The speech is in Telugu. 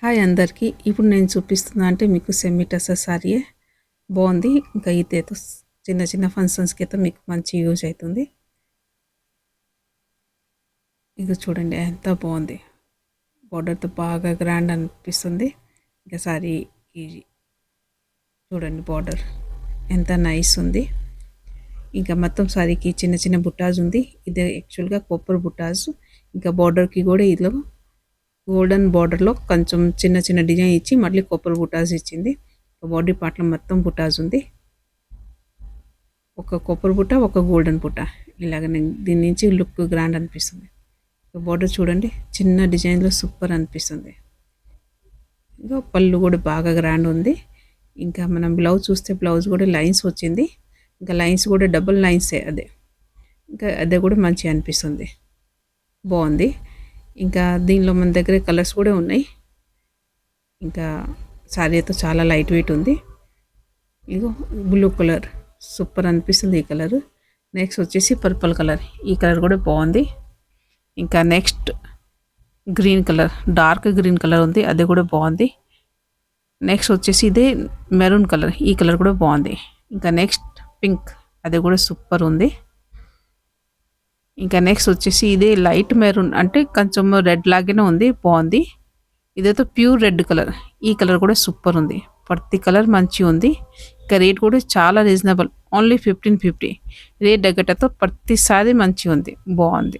హాయ్ అందరికీ. ఇప్పుడు నేను చూపిస్తున్నా అంటే మీకు సెమీ టసర్ సారీయే. బాగుంది. ఇంకా ఇదైతే చిన్న చిన్న ఫంక్షన్స్కి అయితే మీకు మంచి యూజ్ అవుతుంది. ఇది చూడండి ఎంత బాగుంది. బార్డర్తో బాగా గ్రాండ్ అనిపిస్తుంది. ఇంకా సారీ చూడండి బార్డర్ ఎంత నైస్ ఉంది. ఇంకా మొత్తం సారీకి చిన్న చిన్న బుట్టాజ్ ఉంది. ఇది యాక్చువల్గా కొప్పర్ బుట్టాజ్. ఇంకా బార్డర్కి కూడా ఇదిలో గోల్డెన్ బార్డర్లో కొంచెం చిన్న చిన్న డిజైన్ ఇచ్చి మళ్ళీ కొప్పర్ బుటాస్ ఇచ్చింది. బాడీ పార్ట్లో మొత్తం బుటాస్ ఉంది. ఒక కొప్పర్ బుట్ట, ఒక గోల్డెన్ బుట్ట. ఇలాగ దీని నుంచి లుక్ గ్రాండ్ అనిపిస్తుంది. బార్డర్ చూడండి చిన్న డిజైన్లో సూపర్ అనిపిస్తుంది. ఇంకా పళ్ళు కూడా బాగా గ్రాండ్ ఉంది. ఇంకా మనం బ్లౌజ్ చూస్తే బ్లౌజ్ కూడా లైన్స్ వచ్చింది. ఇంకా లైన్స్ కూడా డబుల్ లైన్సే అదే. ఇంకా అదే కూడా మంచిగా అనిపిస్తుంది. బాగుంది. ఇంకా దీనిలో మన దగ్గర కలర్స్ కూడా ఉన్నాయి. ఇంకా సారీ అయితే చాలా లైట్ వెయిట్ ఉంది. ఇగో బ్లూ కలర్ సూపర్ అనిపిస్తుంది ఈ కలర్. నెక్స్ట్ వచ్చేసి పర్పుల్ కలర్. ఈ కలర్ కూడా బాగుంది. ఇంకా next green colour, dark green colour ఉంది, అది కూడా బాగుంది. నెక్స్ట్ వచ్చేసి ఇదే మెరూన్ కలర్, ఈ కలర్ కూడా బాగుంది. ఇంకా నెక్స్ట్ పింక్, అది కూడా సూపర్ ఉంది. ఇంకా నెక్స్ట్ వచ్చేసి ఇదే లైట్ మెరూన్, అంటే కొంచెం రెడ్ లాగానే ఉంది, బాగుంది. ఇదైతే ప్యూర్ రెడ్ కలర్, ఈ కలర్ కూడా సూపర్ ఉంది. ప్రతి కలర్ మంచిగా ఉంది. ఇంకా రేట్ కూడా చాలా రీజనబుల్, ఓన్లీ 1550. రేట్ తగ్గటతో ప్రతిసారి మంచిగా ఉంది, బాగుంది.